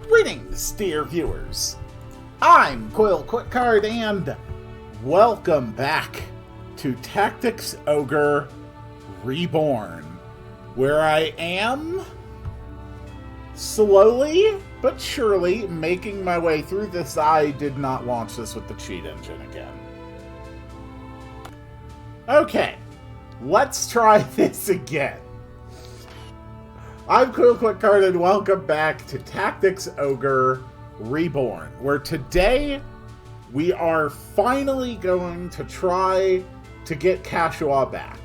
Greetings, dear viewers. I'm Quill Quickcard, and welcome back to Tactics Ogre Reborn, where I am slowly but surely making my way through this. I did not launch this with the cheat engine again. Okay, let's try this again. I'm Quill Quickcard, and welcome back to Tactics Ogre Reborn, where today we are finally going to try to get Kashua back.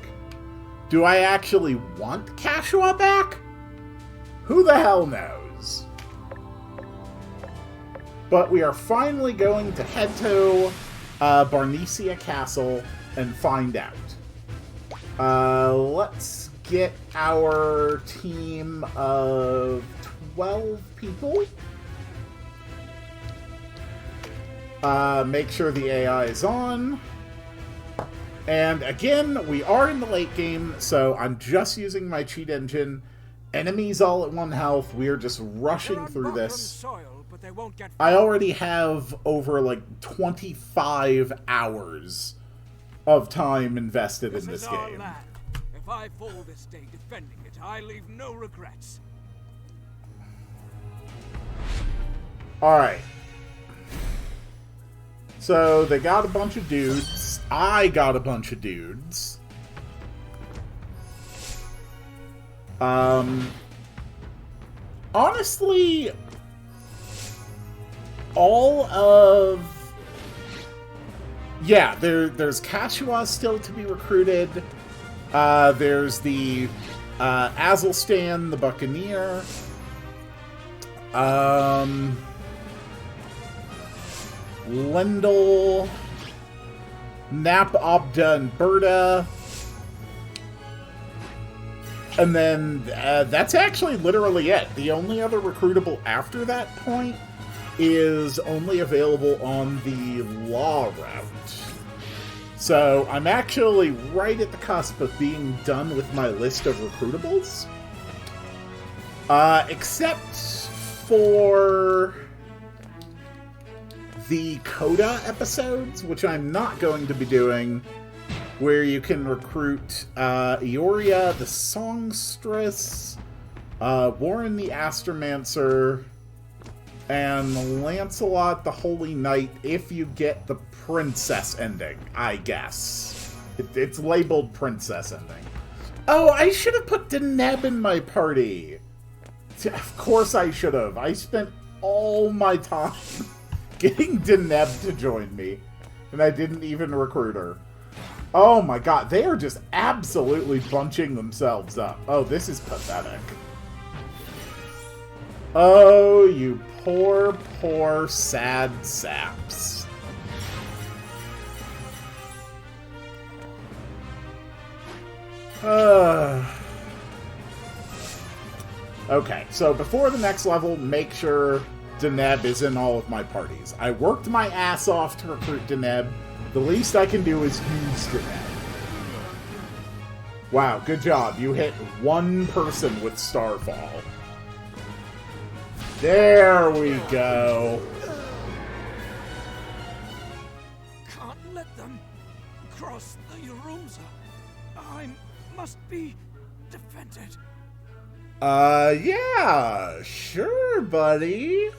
Do I actually want Kashua back? Who the hell knows? But we are finally going to head to Barnesia Castle and find out. Let's get our team of 12 people. Make sure the AI is on. And again, we are in the late game, so I'm just using my cheat engine. Enemies all at 1 health. We are just rushing through this. I already have over like 25 hours of time invested in this game. If I fall this day defending it, I leave no regrets. Alright. So, they got a bunch of dudes. I got a bunch of dudes. Honestly, all of... Yeah, there's Kashua still to be recruited. There's the Azelstan, the Buccaneer. Lendl, Nap, Obda, and Berta. And then that's actually literally it. The only other recruitable after that point is only available on the Law route. So I'm actually right at the cusp of being done with my list of recruitables. Except for the Coda episodes, which I'm not going to be doing, where you can recruit Ioria the Songstress, Warren the Astromancer, and Lancelot the Holy Knight if you get the Princess ending, I guess. It's labeled Princess ending. Oh, I should have put Deneb in my party. Of course I should have. I spent all my time getting Deneb to join me, and I didn't even recruit her. Oh my god, they are just absolutely bunching themselves up. Oh, this is pathetic. Oh, you poor, poor, sad saps. Okay, so before the next level, make sure Deneb is in all of my parties. I worked my ass off to recruit Deneb. The least I can do is use Deneb. Wow, good job. You hit one person with Starfall. There we go. Can't let them cross the Yorumza. I must be defended. Yeah, sure, buddy.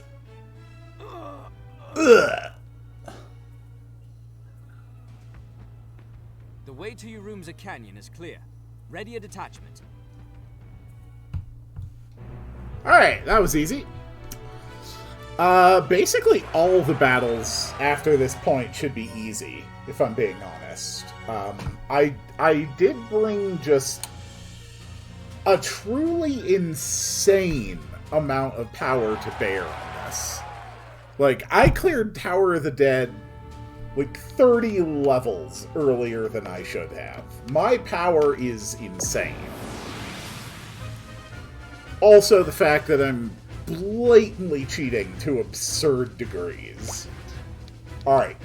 Ugh. The way to Yorumza Canyon is clear. Ready a detachment. Alright, that was easy. Basically all the battles after this point should be easy, if I'm being honest. I did bring just a truly insane amount of power to bear on this. Like, I cleared Tower of the Dead like 30 levels earlier than I should have. My power is insane. Also, the fact that I'm blatantly cheating to absurd degrees. Alright,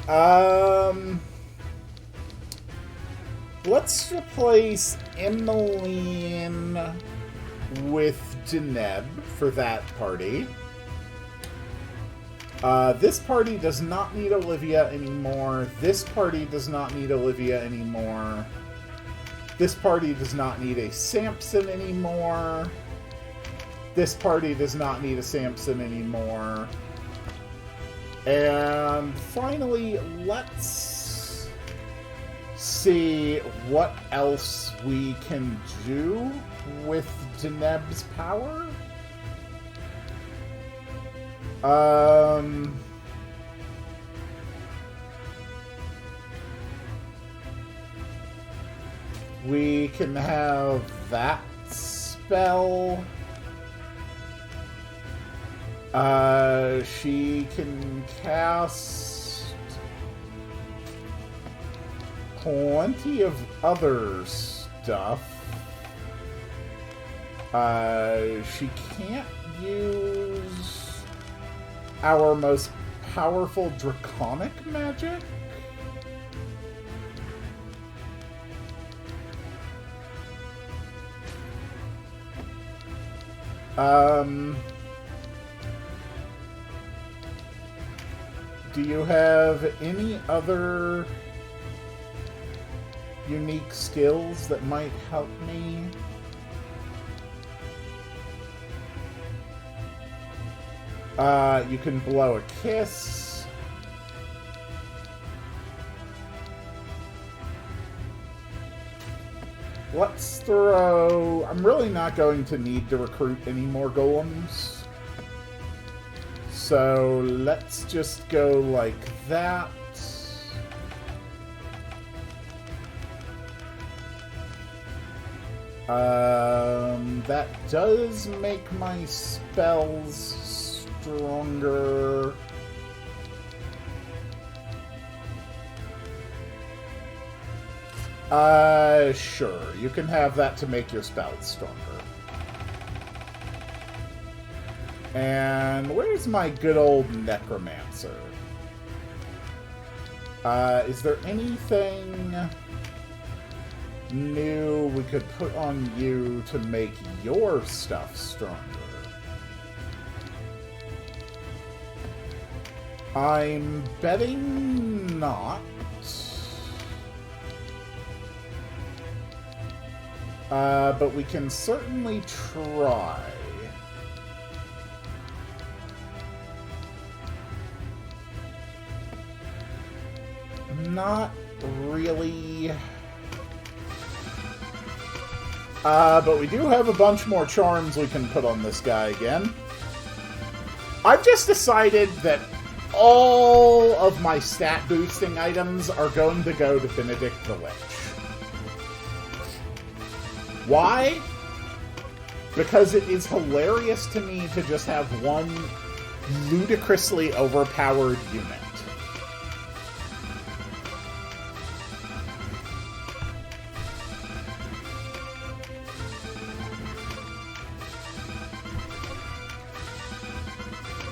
let's replace Emmeline with Deneb for that party. This party does not need Olivia anymore. This party does not need Olivia anymore. This party does not need a Samson anymore. This party does not need a Samson anymore. And finally, let's see what else we can do with Deneb's power. We can have that spell. She can cast plenty of other stuff. She can't use our most powerful draconic magic. Do you have any other unique skills that might help me? You can blow a kiss. Let's throw... I'm really not going to need to recruit any more golems. So let's just go like that. That does make my spells stronger. Sure. You can have that to make your spells stronger. And where's my good old necromancer? Is there anything new we could put on you to make your stuff stronger? I'm betting not. But we can certainly try. Not really. But we do have a bunch more charms we can put on this guy again. I've just decided that all of my stat boosting items are going to go to Benedict the Lich. Why? Because it is hilarious to me to just have one ludicrously overpowered unit.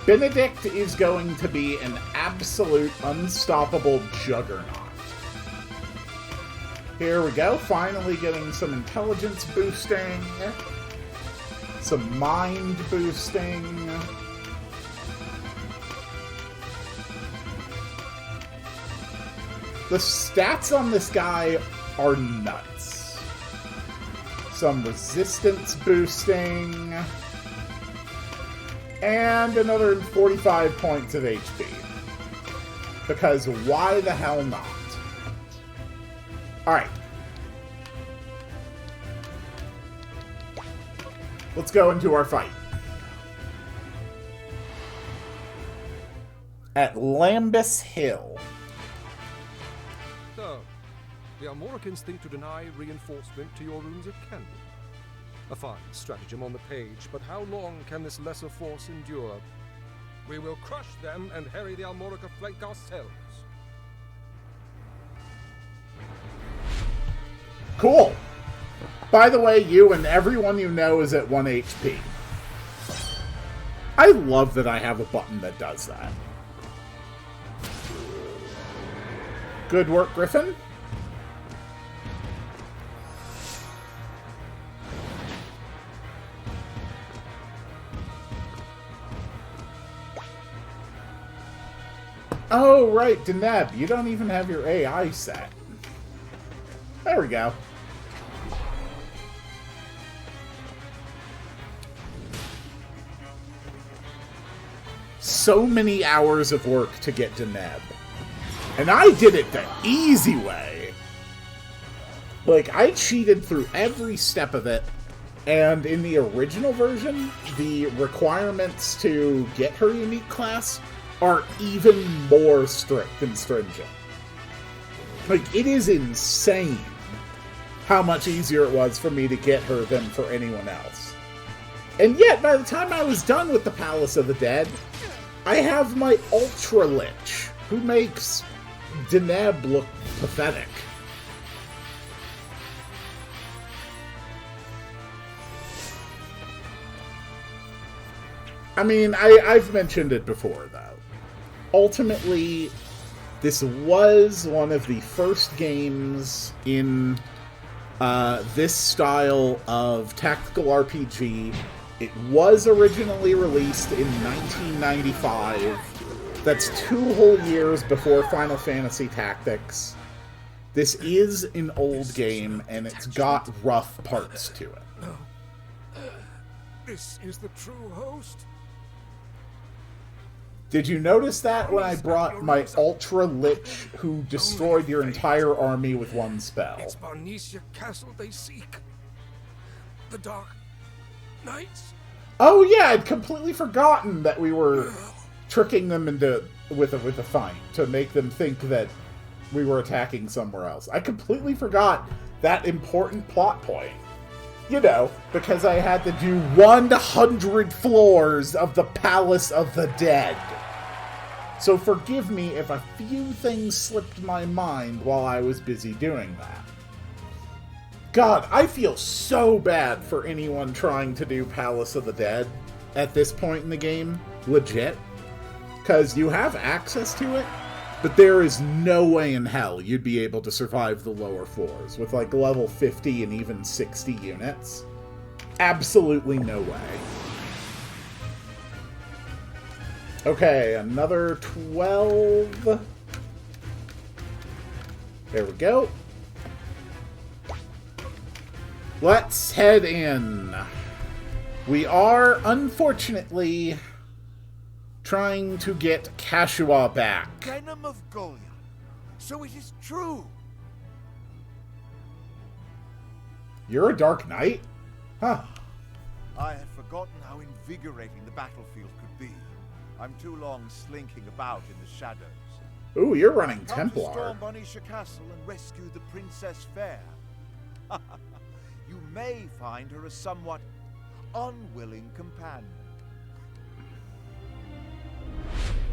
Benedict is going to be an absolute unstoppable juggernaut. Here we go, finally getting some intelligence boosting, some mind boosting. The stats on this guy are nuts. Some resistance boosting. And another 45 points of HP. Because why the hell not? Alright. Let's go into our fight. At Lambus Hill. So, the Armoricans think to deny reinforcement to your rooms of Candy. A fine stratagem on the page, but how long can this lesser force endure? We will crush them and harry the Almorica flank ourselves. Cool. By the way, you and everyone you know is at 1 HP. I love that I have a button that does that. Good work, Griffin. Oh, right, Deneb, you don't even have your AI set. There we go. So many hours of work to get Deneb. And I did it the easy way. Like, I cheated through every step of it. And in the original version, the requirements to get her unique class are even more strict and stringent. Like, it is insane how much easier it was for me to get her than for anyone else. And yet, by the time I was done with the Palace of the Dead, I have my Ultra Lich, who makes Deneb look pathetic. I mean, I've mentioned it before, though. Ultimately, this was one of the first games in this style of tactical RPG. It was originally released in 1995. That's 2 whole years before Final Fantasy Tactics. This is an old game, and it's got rough parts to it. This is the true host? Did you notice that when I brought my Ultra Lich, who destroyed your entire army with one spell? It's Barnesia Castle they seek. The Dark Knights? Oh yeah, I'd completely forgotten that we were tricking them into with a fight to make them think that we were attacking somewhere else. I completely forgot that important plot point. You know, because I had to do 100 floors of the Palace of the Dead. So forgive me if a few things slipped my mind while I was busy doing that. God, I feel so bad for anyone trying to do Palace of the Dead at this point in the game. Legit. Because you have access to it, but there is no way in hell you'd be able to survive the lower floors with like level 50 and even 60 units. Absolutely no way. Okay, another 12. There we go. Let's head in. We are, unfortunately, trying to get Kashua back. Venom of Golia. So it is true. You're a Dark Knight? Huh. I had forgotten how invigorating the battlefield could be. I'm too long slinking about in the shadows. Ooh, you're running Come to Templar. storm Barnesia Castle and rescue the Princess Fair. You may find her a somewhat unwilling companion.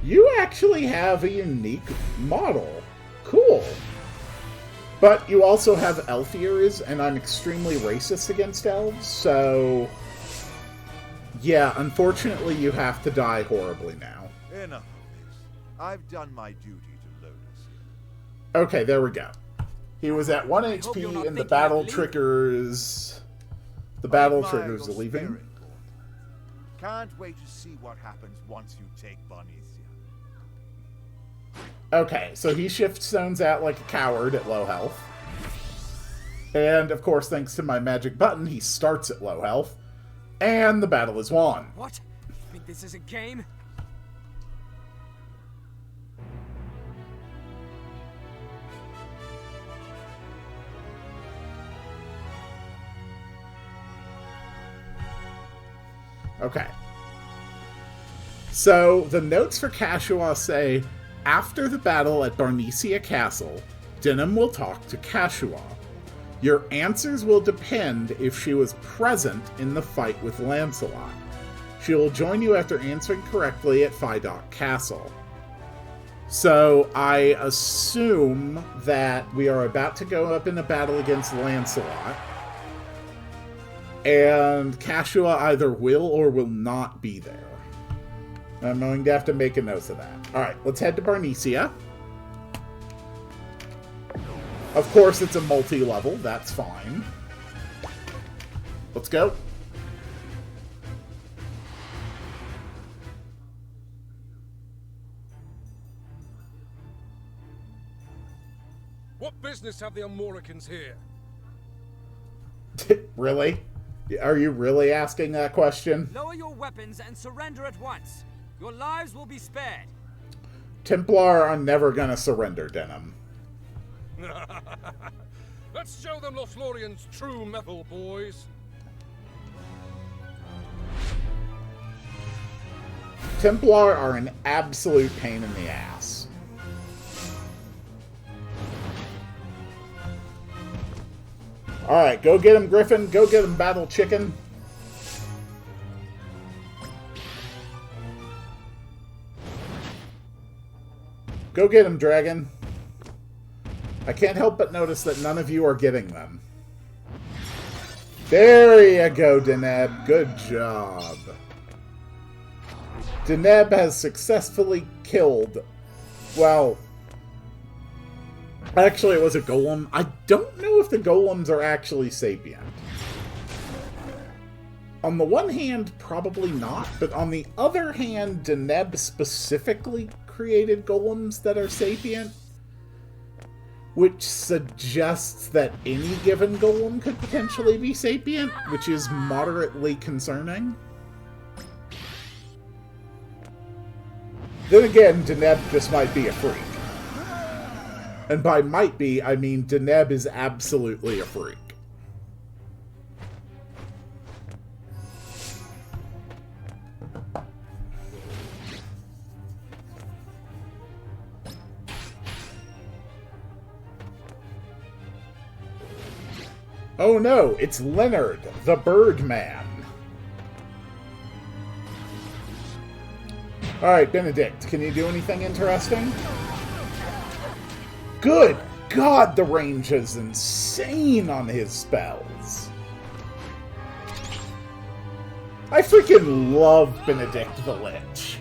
You actually have a unique model. Cool. But you also have elf ears, and I'm extremely racist against elves, so... yeah, unfortunately you have to die horribly now. Enough of this. I've done my duty to Lotus here. Okay, there we go. He was at 1 hope you're not HP, and the thinking battle of leaving. triggers... the I battle admire triggers your leaving. spirit, Gordon. Can't wait to see what happens once you take Barnesia. Okay, so he shift zones out like a coward at low health. And, of course, thanks to my magic button, he starts at low health. And the battle is won. What? You think this is a game? Okay. So, the notes for Kashua say, after the battle at Barnesia Castle, Denim will talk to Kashua. Your answers will depend if she was present in the fight with Lancelot. She will join you after answering correctly at Fidok Castle. So, I assume that we are about to go up in a battle against Lancelot. And Kashua either will or will not be there. I'm going to have to make a note of that. Alright, let's head to Barnesia. Of course, it's a multi-level. That's fine. Let's go. What business have the Amoricans here? Really? Are you really asking that question? Lower your weapons and surrender at once. Your lives will be spared. Templar are never gonna surrender, Denim. Let's show them Lothlorien's true mettle, boys. Templar are an absolute pain in the ass. Alright, go get him, Griffin. Go get him, Battle Chicken. Go get him, Dragon. I can't help but notice that none of you are getting them. There you go, Deneb. Good job. Deneb has successfully killed... Well... Actually, it was a golem. I don't know if the golems are actually sapient. On the one hand, probably not, but on the other hand, Deneb specifically created golems that are sapient, which suggests that any given golem could potentially be sapient, which is moderately concerning. Then again, Deneb just might be a freak. And by might be, I mean Deneb is absolutely a freak. Oh no, it's Leonard, the Birdman. Alright, Benedict, can you do anything interesting? Good God, the range is insane on his spells. I freaking love Benedict the Lich.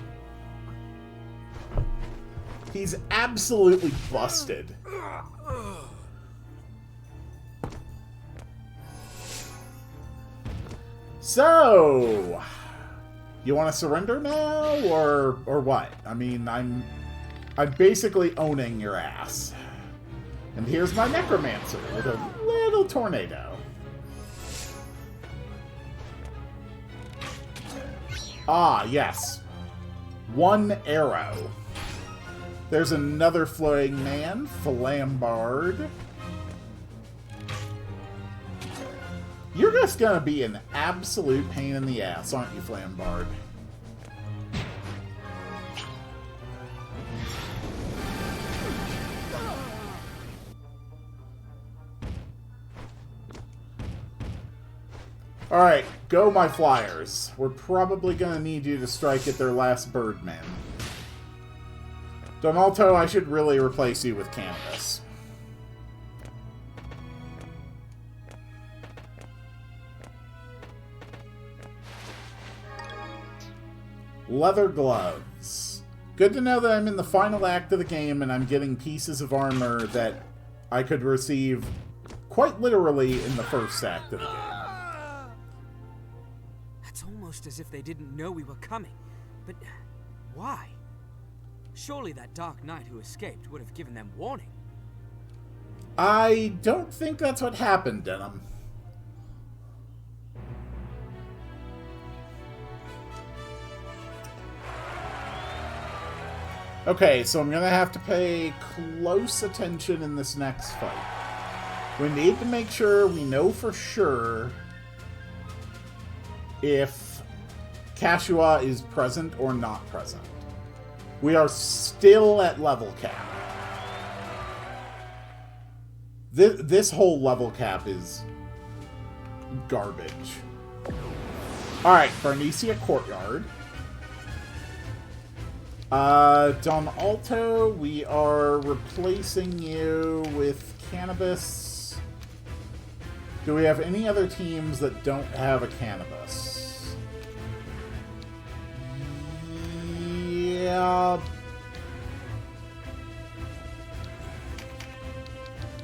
He's absolutely busted. So, you want to surrender now, or what? I mean, I'm basically owning your ass. And here's my Necromancer with a little tornado. Ah, yes. One arrow. There's another Flowing Man, Flambard. You're just gonna be an absolute pain in the ass, aren't you, Flambard? Alright, go my flyers. We're probably gonna need you to strike at their last Birdman. Donalto, I should really replace you with Cannabis. Leather gloves. Good to know that I'm in the final act of the game and I'm getting pieces of armor that I could receive quite literally in the first act of the game. It's almost as if they didn't know we were coming. But why? Surely that Dark Knight who escaped would have given them warning. I don't think that's what happened, Denim. Okay, so I'm gonna have to pay close attention in this next fight. We need to make sure we know for sure if Kashua is present or not present. We are still at level cap. This whole level cap is garbage. Alright, Farnesia Courtyard. Don Alto, we are replacing you with Cannabis. Do we have any other teams that don't have a Cannabis? Yeah.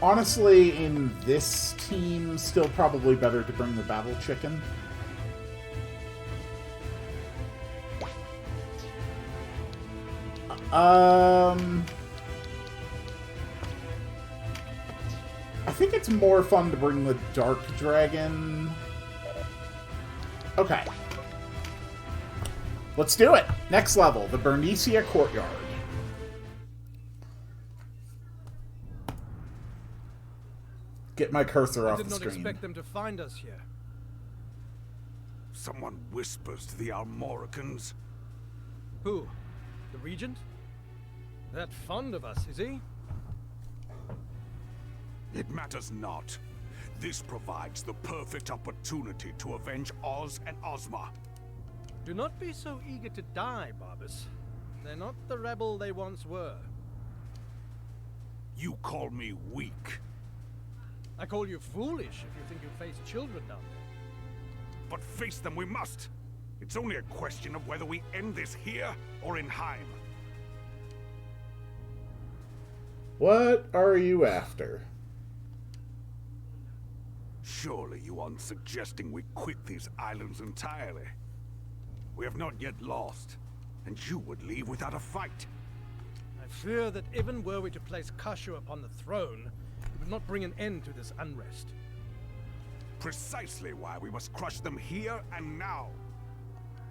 Honestly, in this team, still probably better to bring the Battle Chicken. I think it's more fun to bring the Dark Dragon. Okay. Let's do it! Next level, the Bernicia Courtyard. Get my cursor off the screen. I did not expect them to find us here. Someone whispers to the Almoricans. Who? The Regent? That fond of us, is he? It matters not. This provides the perfect opportunity to avenge Oz and Ozma. Do not be so eager to die, Barbas. They're not the rebel they once were. You call me weak. I call you foolish if you think you face children down there. But face them we must. It's only a question of whether we end this here or in Heim. What are you after? Surely you aren't suggesting we quit these islands entirely. We have not yet lost, and you would leave without a fight. I fear that even were we to place Kashu upon the throne, it would not bring an end to this unrest. Precisely why we must crush them here and now.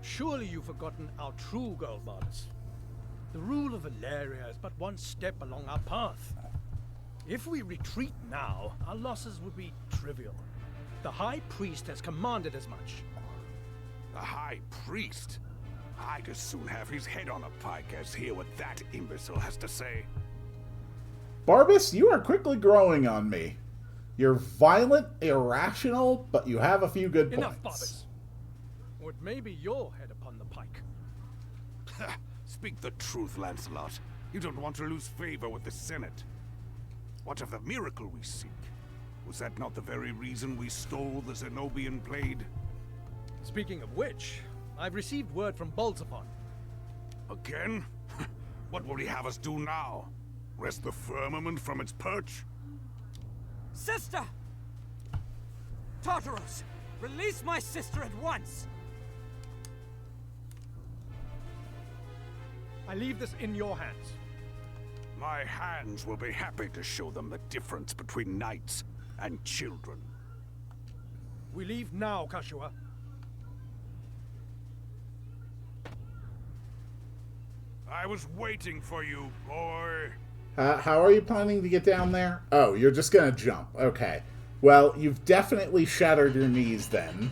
Surely you've forgotten our true goal, Barbas. The rule of Valeria is but one step along our path. If we retreat now, our losses would be trivial. The High Priest has commanded as much. The High Priest? I'd as soon have his head on a pike as hear what that imbecile has to say. Barbas, you are quickly growing on me. You're violent, irrational, but you have a few good points. Enough, Barbas. Or it may be your head upon the pike. Speak the truth, Lancelot. You don't want to lose favor with the Senate. What of the miracle we seek? Was that not the very reason we stole the Zenobian blade? Speaking of which, I've received word from Bolzapon. Again? What will he have us do now? Wrest the firmament from its perch? Sister! Tartaros, release my sister at once! I leave this in your hands. My hands will be happy to show them the difference between knights and children. We leave now, Kashua. I was waiting for you, boy. How are you planning to get down there? Oh, you're just gonna jump. Okay. Well, you've definitely shattered your knees then.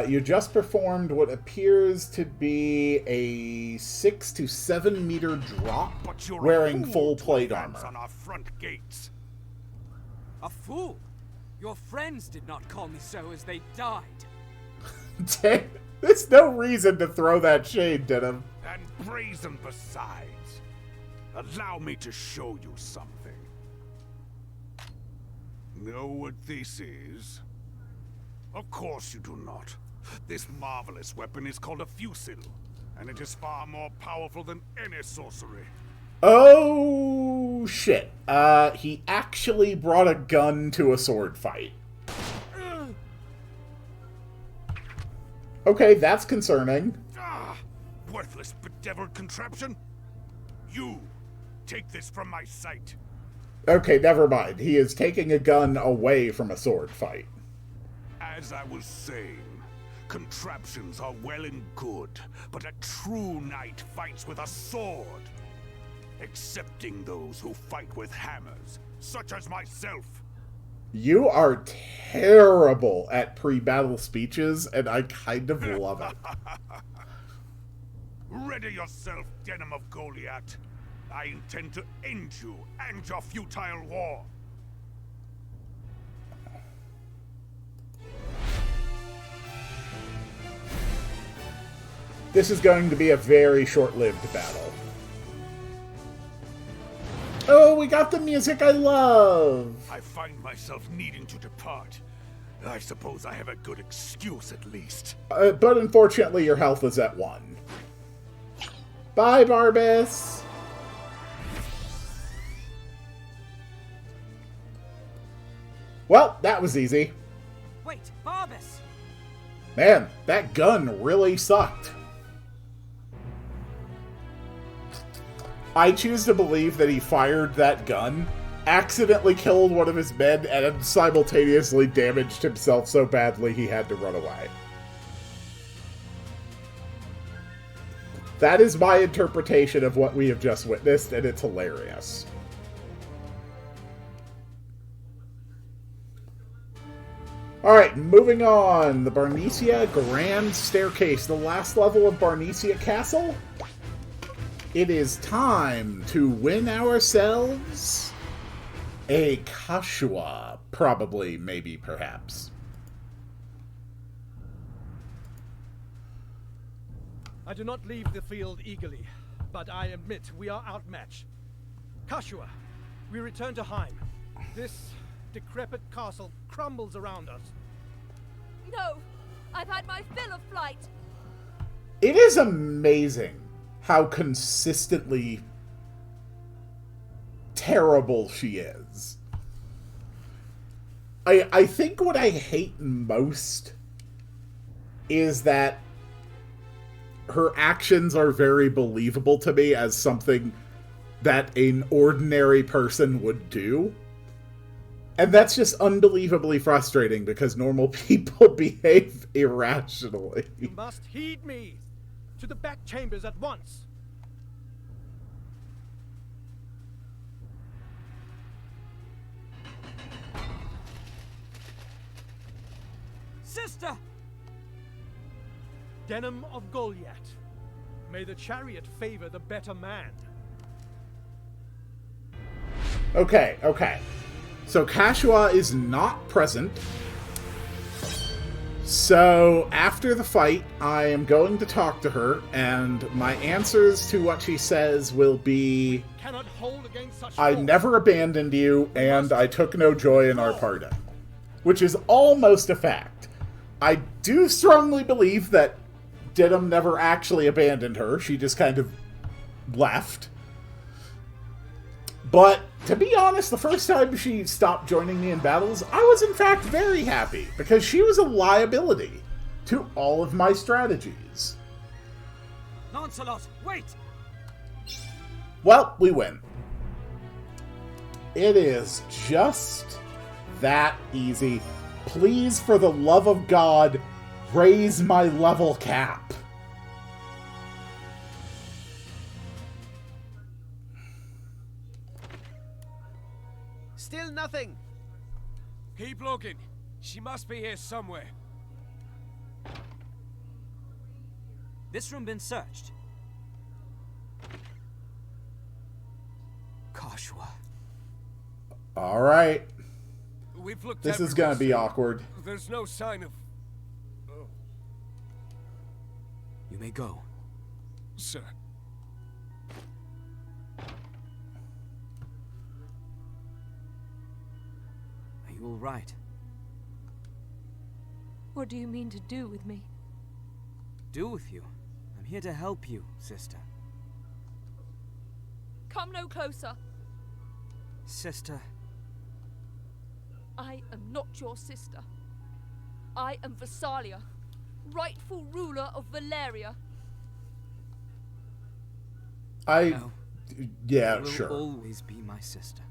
You just performed what appears to be a 6 to 7 meter drop But you're wearing a fool full to plate advance armor. on our front gates. A fool? Your friends did not call me so as they died. Dang, there's no reason to throw that shade at him. And brazen besides. Allow me to show you something. Know what this is? Of course you do not. This marvelous weapon is called a fusil, and it is far more powerful than any sorcery. Oh, shit. He actually brought a gun to a sword fight. Okay, that's concerning. Ah! Worthless, bedeviled contraption! You! Take this from my sight! Okay, never mind. He is taking a gun away from a sword fight. As I was saying, contraptions are well and good, but a true knight fights with a sword. Excepting those who fight with hammers, such as myself. You are terrible at pre-battle speeches, and I kind of love it. Ready yourself, Denim of Goliath. I intend to end you and your futile war. This is going to be a very short-lived battle. Oh, we got the music I love! I find myself needing to depart. I suppose I have a good excuse at least. But unfortunately, your health is at 1. Bye, Barbas! Well, that was easy. Wait, Barbas! Man, that gun really sucked. I choose to believe that he fired that gun accidentally killed one of his men and simultaneously damaged himself so badly he had to run away. That is my interpretation of what we have just witnessed, and it's hilarious. Alright, moving on. The Barnesia Grand Staircase, the last level of Barnesia Castle. It is time to win ourselves a Kashua. Probably, maybe, perhaps. I do not leave the field eagerly, but I admit we are outmatched. Kashua, we return to Heim. This decrepit castle crumbles around us. No, I've had my fill of flight. It is amazing how consistently terrible she is. I think what I hate most is that her actions are very believable to me as something that an ordinary person would do. And that's just unbelievably frustrating because normal people behave irrationally. You must heed me! To the back chambers at once! Sister! Denim of Goliath. May the chariot favor the better man. Okay. So Kashua is not present. So after the fight, I am going to talk to her, and my answers to what she says will be, Cannot hold against such I force. never abandoned you, and I took no joy in our parting. Which is almost a fact. I do strongly believe that Denim never actually abandoned her. She just kind of left. But, to be honest, the first time she stopped joining me in battles, I was in fact very happy, because she was a liability to all of my strategies. Lancelot, wait! Well, we win. It is just that easy. Please, for the love of God, raise my level cap. Still nothing. Keep looking. She must be here somewhere. This room been searched? Kashua. Alright. We've looked This is everywhere, gonna be sir. awkward. There's no sign of... Oh, You may go. sir. Are you all right? What do you mean to do with me? Do with you? I'm here to help you, sister. Come no closer. Sister. I am not your sister. I am Versalia, rightful ruler of Valeria. No. Yeah, You will sure. always be my sister.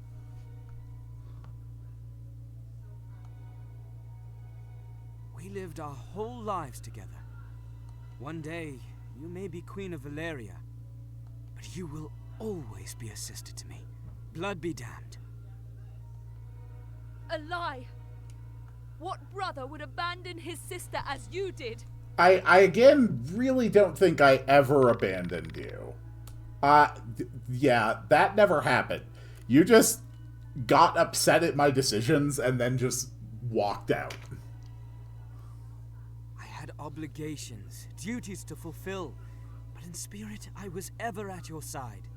We lived our whole lives together. One day, you may be Queen of Valeria, but you will always be a sister to me. Blood be damned. A lie. What brother would abandon his sister as you did? I again really don't think I ever abandoned you. Yeah, that never happened. You just got upset at my decisions and then just walked out. I had obligations, duties to fulfill, but in spirit, I was ever at your side.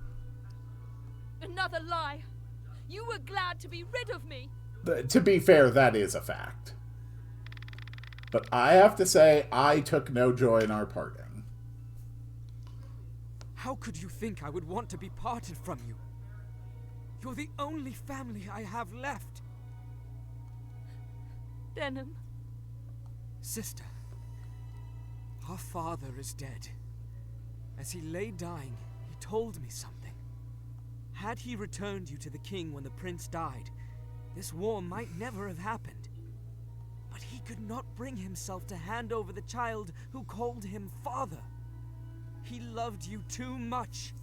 Another lie. You were glad to be rid of me. To be fair, that is a fact. But I have to say, I took no joy in our parting. How could you think I would want to be parted from you? You're the only family I have left. Denim. Sister, our father is dead. As he lay dying, he told me something. Had he returned you to the king when the prince died, this war might never have happened. But he could not bring himself to hand over the child who called him father. He loved you too much.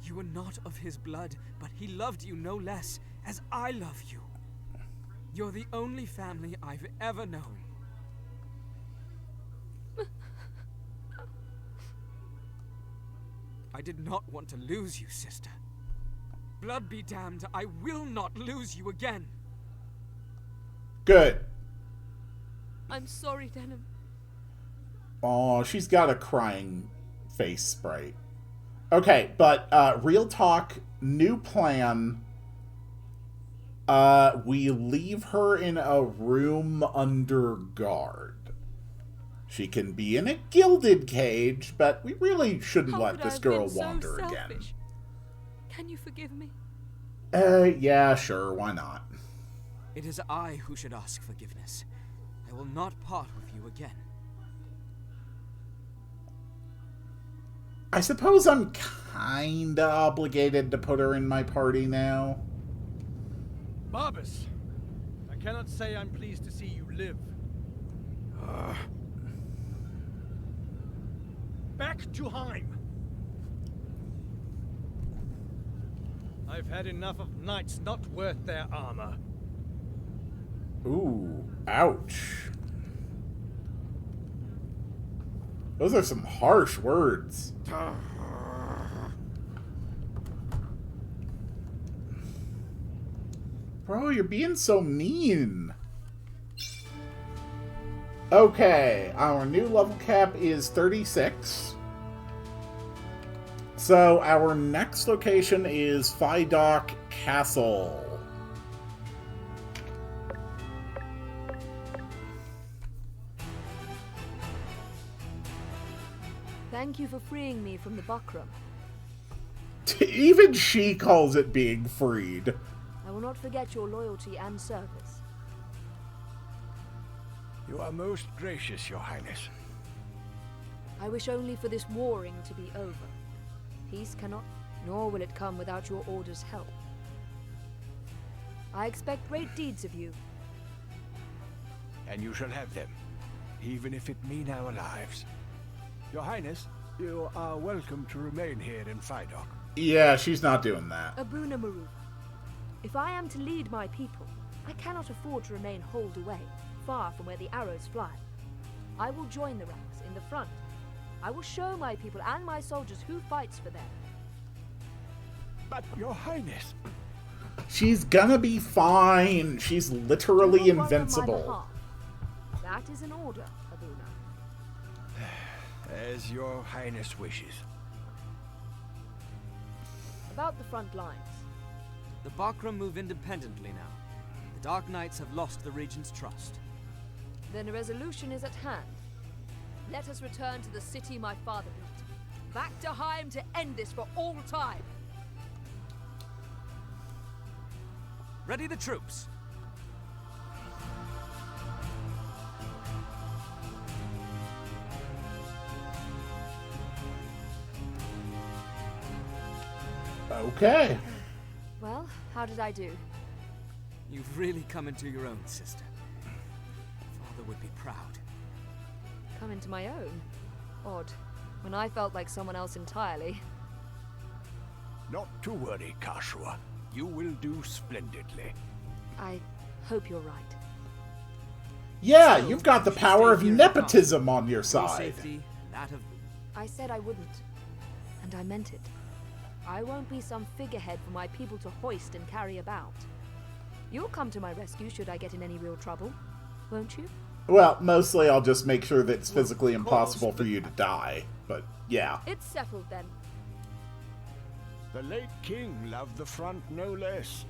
You were not of his blood, but he loved you no less, as I love you. You're the only family I've ever known. I did not want to lose you, sister. Blood be damned, I will not lose you again. Good. I'm sorry, Denham. Oh, she's got a crying face sprite. Okay, but real talk, new plan. We leave her in a room under guard. She can be in a gilded cage, but we really shouldn't How let could I this have girl been so wander again. selfish? Can you forgive me? Yeah, sure, why not? It is I who should ask forgiveness. I will not part with you again. I suppose I'm kinda obligated to put her in my party now. Barbas, I cannot say I'm pleased to see you live. Back to Heim. I've had enough of knights not worth their armor. Ooh, ouch. Those are some harsh words. Bro, you're being so mean. Okay, our new level cap is 36. So our next location is Fidok Castle. Thank you for freeing me from the buckram. Even she calls it being freed. I will not forget your loyalty and service. You are most gracious, Your Highness. I wish only for this warring to be over. Peace cannot, nor will it come without your order's help. I expect great deeds of you. And you shall have them, even if it mean our lives. Your Highness, you are welcome to remain here in Fidok. Yeah, she's not doing that. Abuna Maru, if I am to lead my people, I cannot afford to remain holed away, far from where the arrows fly. I will join the ranks in the front. I will show my people and my soldiers who fights for them. But, Your Highness... She's gonna be fine. She's literally Do not worry on my invincible. behalf. That is an order, Abuna. As Your Highness wishes. About the front lines. The Bakram move independently now. The Dark Knights have lost the Regent's trust. Then a resolution is at hand. Let us return to the city my father built. Back to Heim to end this for all time. Ready the troops. Okay. Well, how did I do? You've really come into your own, sister. Father would be proud. Come into my own? Odd. When I felt like someone else entirely. Not to worry, Kashua. You will do splendidly. I hope you're right. Yeah, Still, you've got the you should power stay of here in nepotism Gotham. on your Your side. safety, that of... I said I wouldn't. And I meant it. I won't be some figurehead for my people to hoist and carry about. You'll come to my rescue should I get in any real trouble, won't you? Well, mostly I'll just make sure that it's physically Of course, impossible for but- you to die. But, yeah. It's settled then. The late king loved the front no less.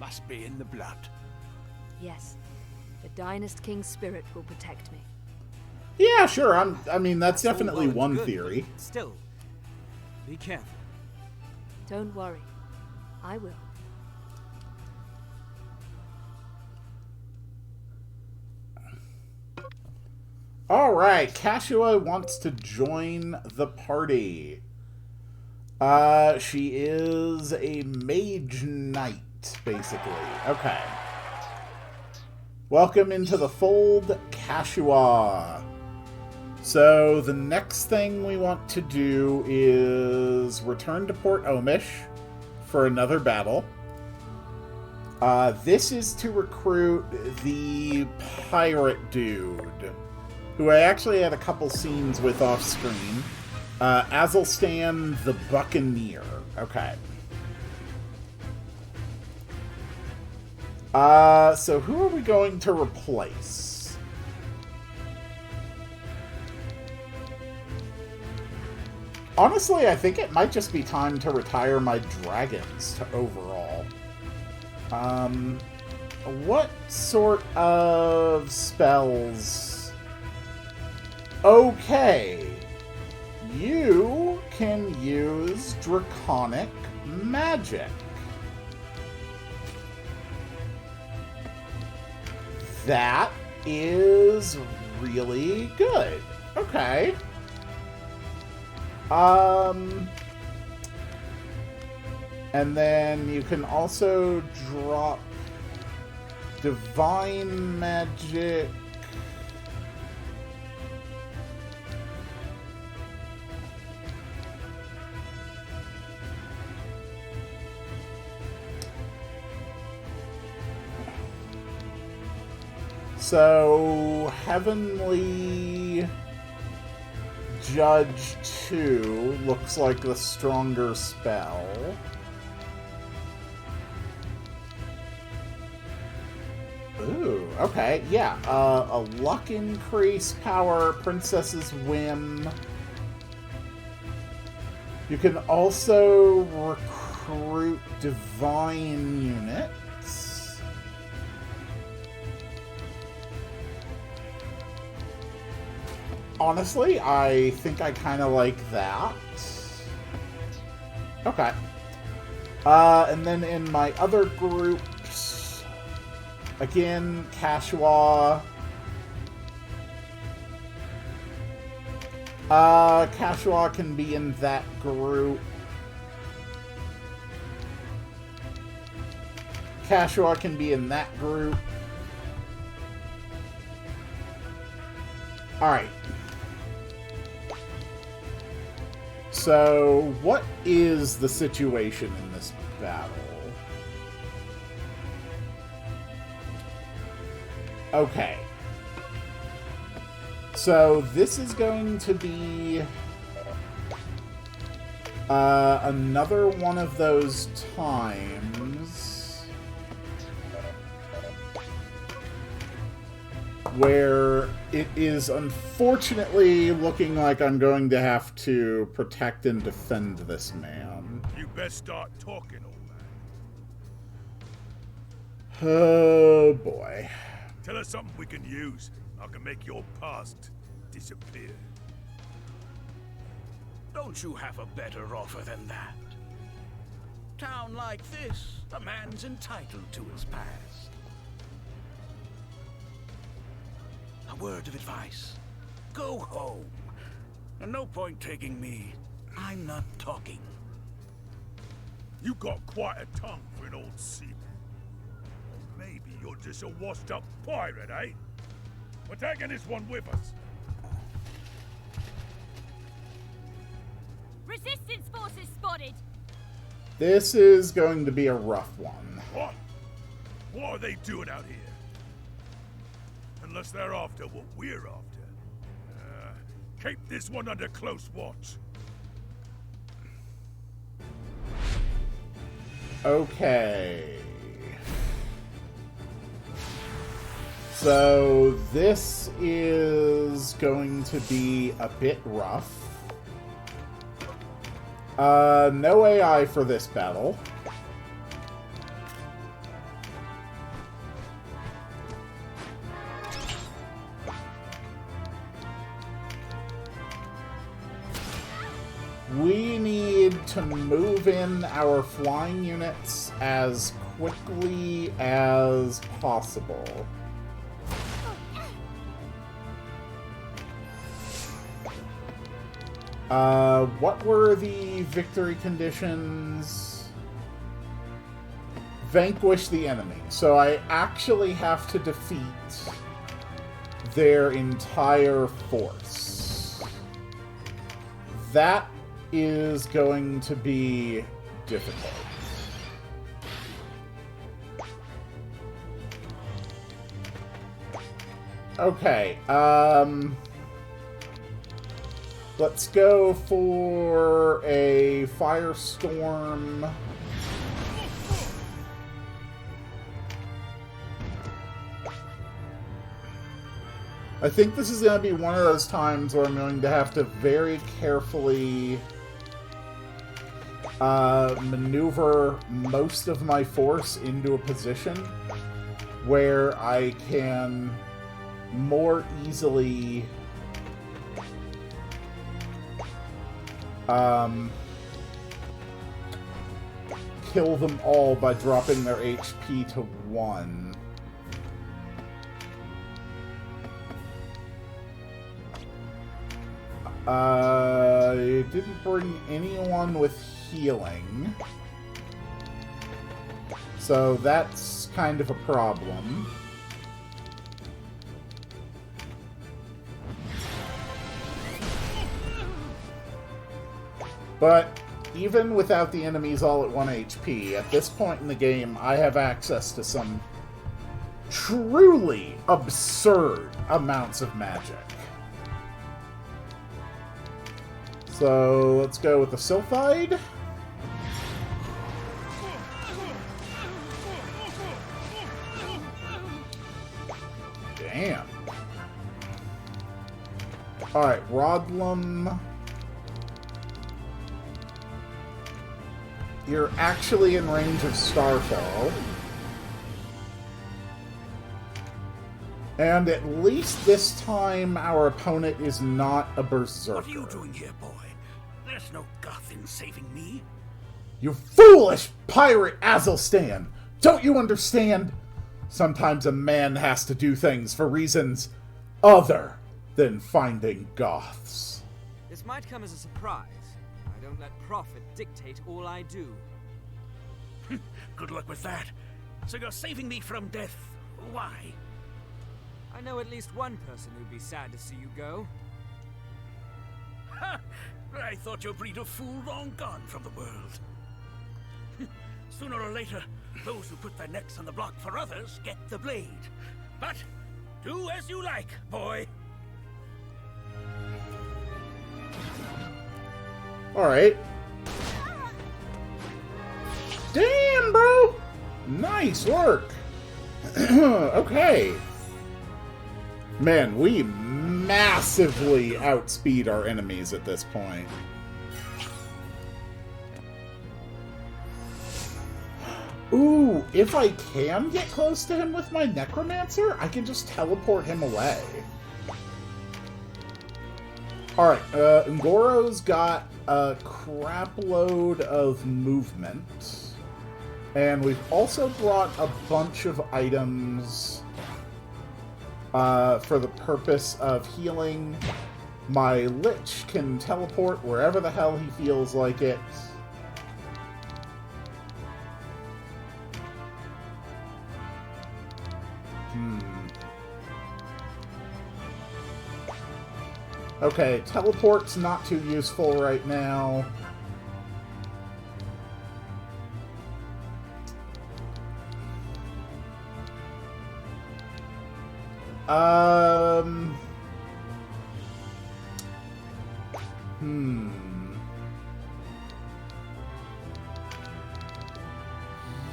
Must be in the blood. Yes. The Dynast King's spirit will protect me. Yeah, sure. I mean, that's all definitely well and one good, theory. but Still, be careful. Don't worry. I will. Alright, Kashua wants to join the party. She is a mage knight, basically. Okay. Welcome into the fold, Kashua. So the next thing we want to do is return to Port Omish for another battle. This is to recruit the pirate dude, who I actually had a couple scenes with off screen. Azelstan the Buccaneer. Okay. So who are we going to replace? Honestly, I think it might just be time to retire my dragons to overall. What sort of spells? Okay. You can use draconic magic. That is really good. Okay. And then you can also drop divine magic. So, Heavenly Judge 2 looks like the stronger spell. Ooh, okay, yeah. A luck increase, power, Princess's Whim. You can also recruit divine units. Honestly, I think I kind of like that. Okay. And then in my other groups, again, Kashua. Kashua can be in that group. Kashua can be in that group. Alright. So, what is the situation in this battle? Okay. So, this is going to be another one of those times where it is unfortunately looking like I'm going to have to protect and defend this man. You best start talking, old man. Oh boy. Tell us something we can use. I can make your past disappear. Don't you have a better offer than that? Town like this, a man's entitled to his past. A word of advice. Go home. And no point taking me. I'm not talking. You got quite a tongue for an old seaman. Or maybe you're just a washed-up pirate, eh? We're taking this one with us. Resistance forces spotted. This is going to be a rough one. What? What are they doing out here? Unless they're after what we're after. Keep this one under close watch. Okay. So this is going to be a bit rough. No AI for this battle. We need to move in our flying units as quickly as possible. What were the victory conditions? Vanquish the enemy. So I actually have to defeat their entire force. That is going to be difficult. Okay, let's go for a firestorm. I think this is going to be one of those times where I'm going to have to very carefully maneuver most of my force into a position where I can more easily kill them all by dropping their HP to 1. I didn't bring anyone with healing, so that's kind of a problem. But even without the enemies all at 1 HP, at this point in the game, I have access to some truly absurd amounts of magic. So let's go with the Sylphide. Damn. Alright, Rodlum. You're actually in range of Starfall. And at least this time, our opponent is not a berserker. What are you doing here, boy? There's no guff in saving me. You foolish pirate Azelstan! Don't you understand? Sometimes a man has to do things for reasons other than finding Goths. This might come as a surprise. I don't let profit dictate all I do. Good luck with that. So you're saving me from death. Why? I know at least one person who'd be sad to see you go. Ha! I thought your breed of fool long gone from the world. Sooner or later, those who put their necks on the block for others get the blade. But do as you like, boy. Alright. Damn, bro! Nice work! Okay. Man, we massively outspeed our enemies at this point. Ooh, if I can get close to him with my Necromancer, I can just teleport him away. Alright, Ngoro's got a crap load of movement. And we've also brought a bunch of items for the purpose of healing. My Lich can teleport wherever the hell he feels like it. Okay, teleport's not too useful right now.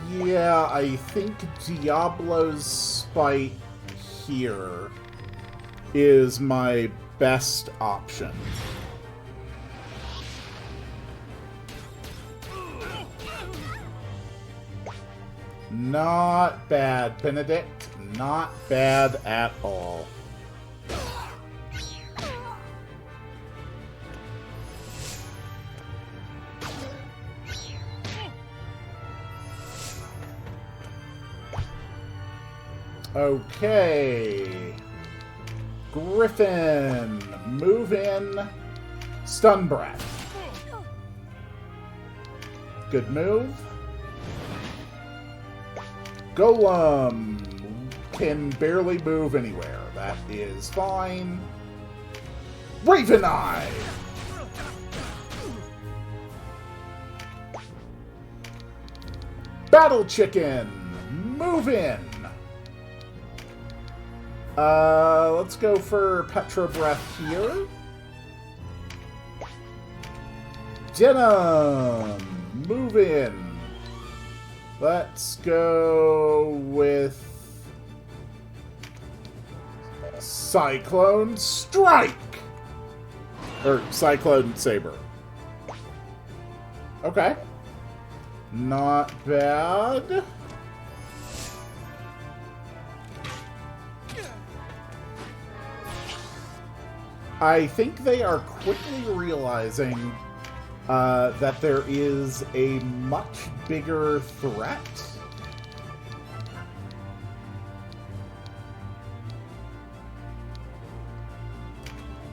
Yeah, I think Diablo's Spite here is my best option. Not bad, Benedict. Not bad at all. Okay. Griffin, move in Stun Breath. Good move. Golem can barely move anywhere. That is fine. Raven Eye! Battle Chicken! Move in! Let's go for Petra Breath here. Denim! Move in. Let's go with Cyclone Strike! Or Cyclone Saber. Okay. Not bad. I think they are quickly realizing that there is a much bigger threat.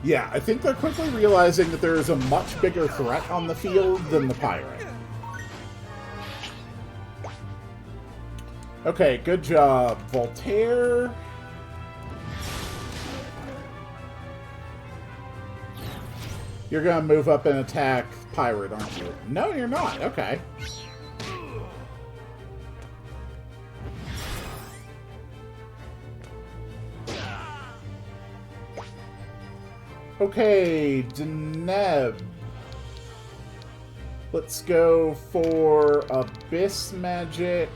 Yeah, I think they're quickly realizing that there is a much bigger threat on the field than the pirate. Okay, good job, Voltaire. You're gonna move up and attack pirate, aren't you? No, you're not. Okay. Okay, Deneb. Let's go for Abyss Magic.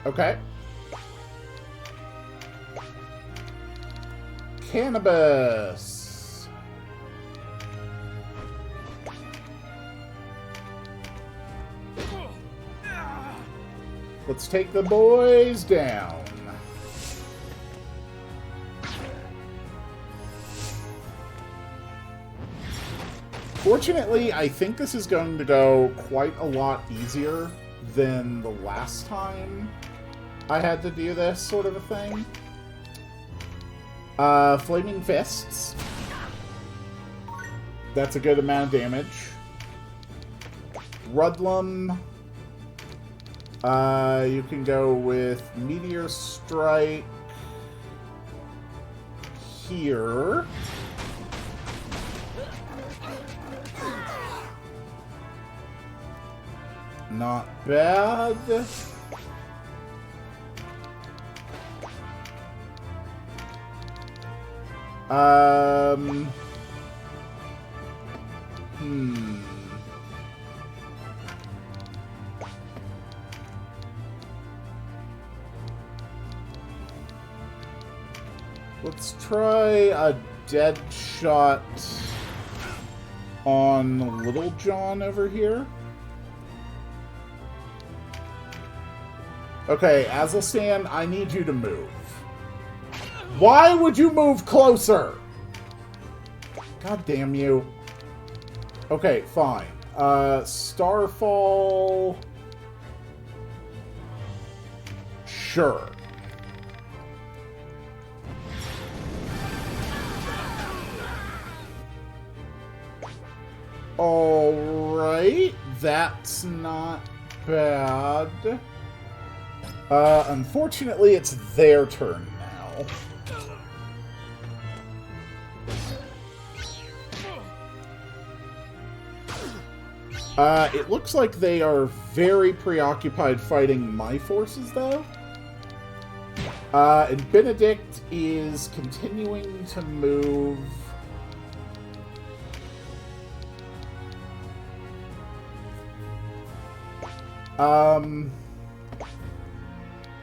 Okay. Cannabis. Let's take the boys down. Fortunately, I think this is going to go quite a lot easier than the last time I had to do this sort of a thing. Flaming Fists. That's a good amount of damage. Rudlum. You can go with Meteor Strike here. Not bad. Let's try a dead shot on Little John over here. Okay, Azelstan, I need you to move. Why would you move closer? God damn you. Okay, fine. Starfall. Sure. Alright, that's not bad. Unfortunately, it's their turn now. It looks like they are very preoccupied fighting my forces, though. And Benedict is continuing to move.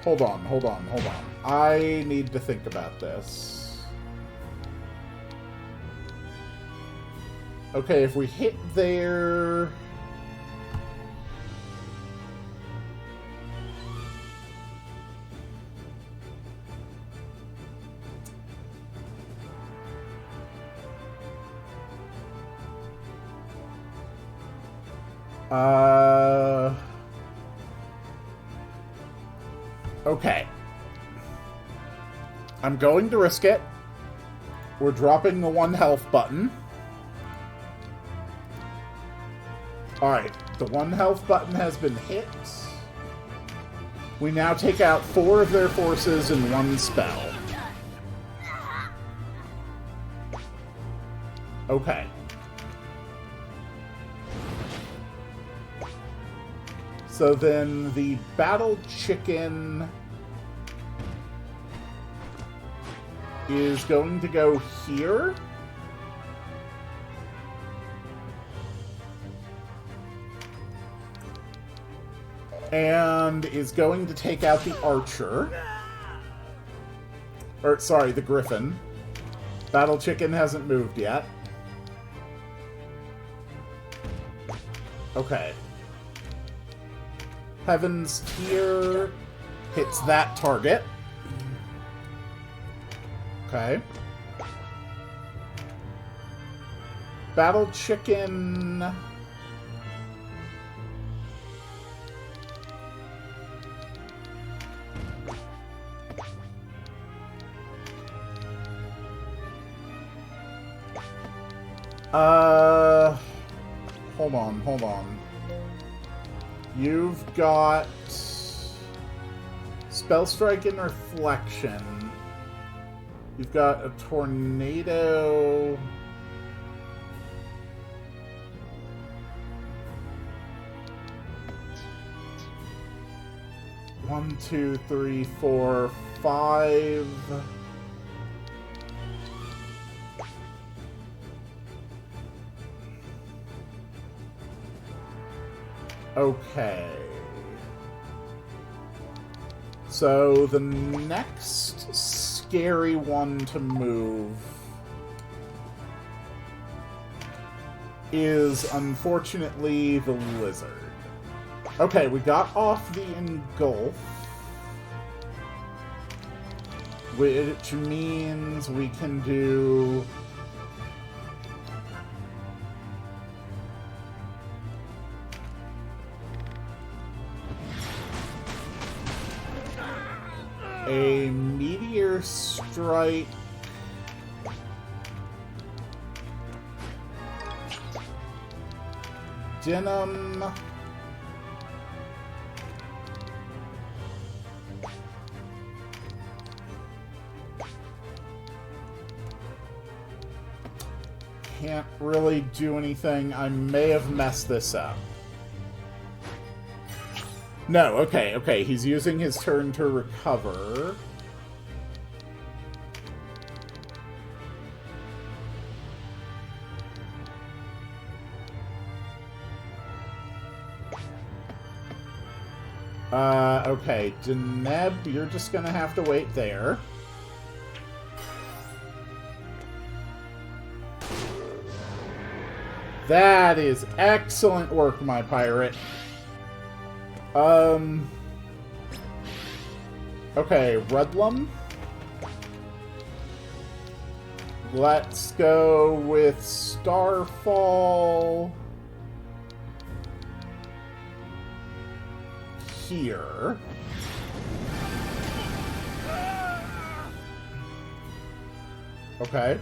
Hold on. I need to think about this. Okay, if we hit there... Okay. I'm going to risk it. We're dropping the 1 health button. Alright, the 1 health button has been hit. We now take out 4 of their forces in 1 spell. Okay. So then the battle chicken is going to go here. And is going to take out the archer. Or, sorry, the griffin. Battle chicken hasn't moved yet. Okay. Heaven's Tier hits that target. Okay. Battle chicken... Hold on. You've got Spell Strike and Reflection. You've got a Tornado. One, two, three, four, 5. Okay. So the next scary one to move is unfortunately the lizard. Okay, we got off the engulf, which means we can do... a meteor strike. Denim. Can't really do anything. I may have messed this up. No, okay. He's using his turn to recover. Okay. Deneb, you're just gonna have to wait there. That is excellent work, my pirate. Okay, Rudlum. Let's go with Starfall here. Okay.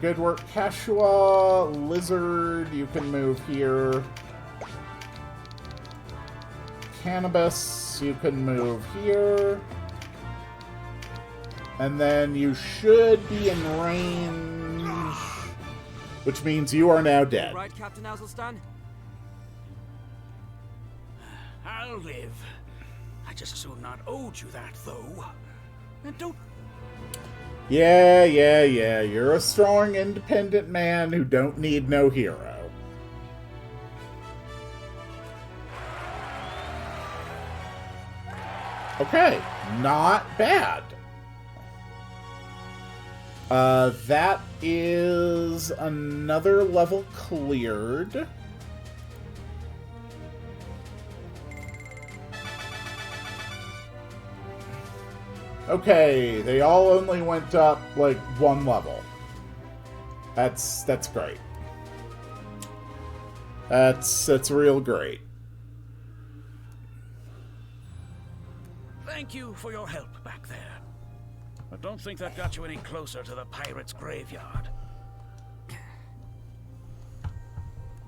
Good work, Kashua. Lizard, you can move here. Cannabis, you can move here. And then you should be in range, which means you are now dead. Right, Captain Azelstan? I'll live. I just so not owed you that, though. And don't... Yeah. You're a strong, independent man who don't need no hero. Okay, not bad. That is another level cleared. Okay, they all only went up, like, 1 level. That's great. That's real great. Thank you for your help back there. I don't think that got you any closer to the pirate's graveyard.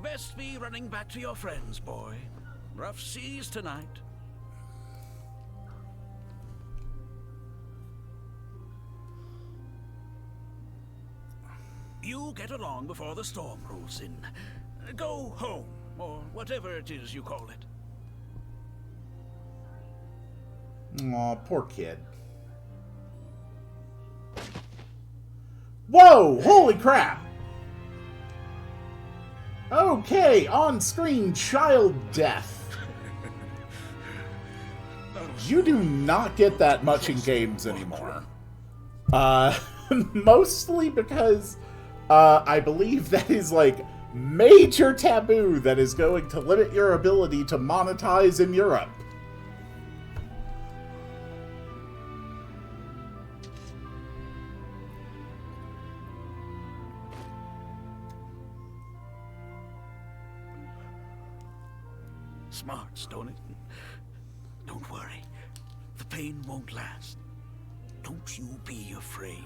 Best be running back to your friends, boy. Rough seas tonight. You get along before the storm rolls in. Go home, or whatever it is you call it. Aw, poor kid. Whoa! Holy crap! Okay, on-screen child death. You do not get that much in games anymore. Mostly because I believe that is, like, major taboo that is going to limit your ability to monetize in Europe. Smarts, don't it? Don't worry. The pain won't last. Don't you be afraid.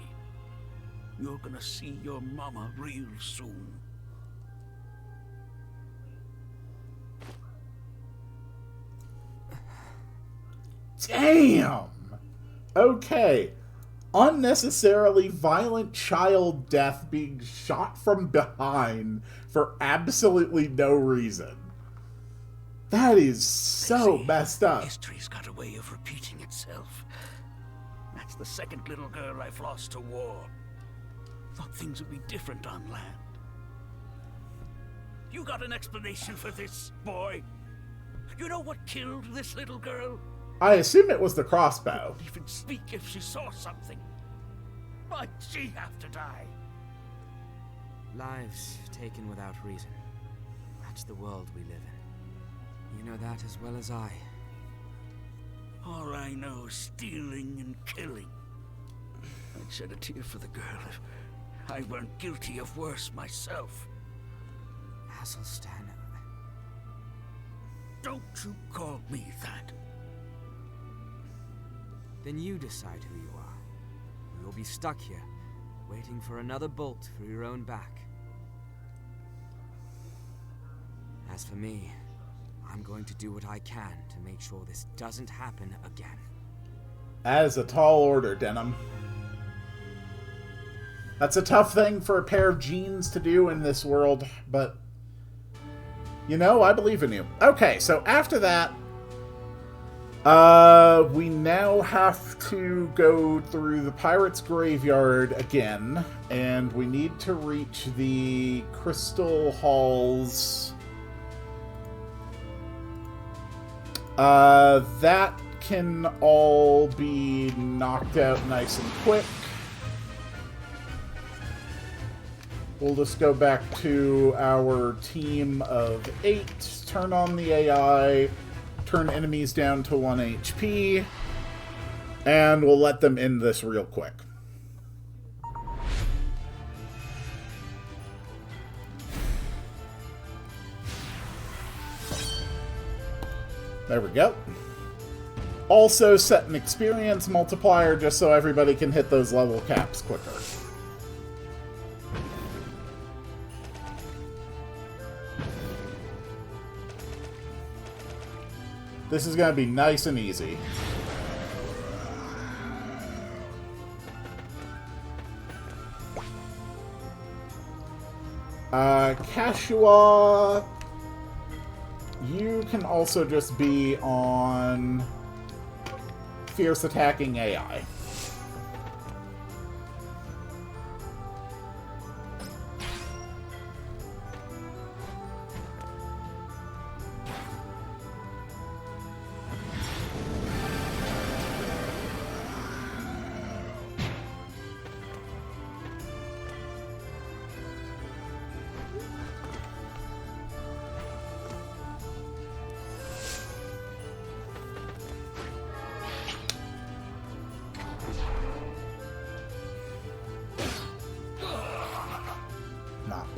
You're gonna see your mama real soon. Damn! Okay. Unnecessarily violent child death being shot from behind for absolutely no reason. That is so messed up. History's got a way of repeating itself. That's the second little girl I've lost to war. Thought things would be different on land. You got an explanation for this, boy? You know what killed this little girl? I assume it was the crossbow. Couldn't even speak if she saw something. Why'd she have to die? Lives taken without reason. That's the world we live in. You know that as well as I. All I know is stealing and killing. I'd shed a tear for the girl if I weren't guilty of worse myself. Athelstan. Don't you call me that. Then you decide who you are. You'll be stuck here, waiting for another bolt through your own back. As for me, I'm going to do what I can to make sure this doesn't happen again. That is a tall order, Denim. That's a tough thing for a pair of jeans to do in this world, but... you know, I believe in you. Okay, so after that... we now have to go through the Pirate's Graveyard again, and we need to reach the Crystal Halls. That can all be knocked out nice and quick. We'll just go back to our team of 8, turn on the AI, turn enemies down to 1 HP, and we'll let them end this real quick. There we go. Also set an experience multiplier just so everybody can hit those level caps quicker. This is going to be nice and easy. Kashua, you can also just be on Fierce Attacking AI.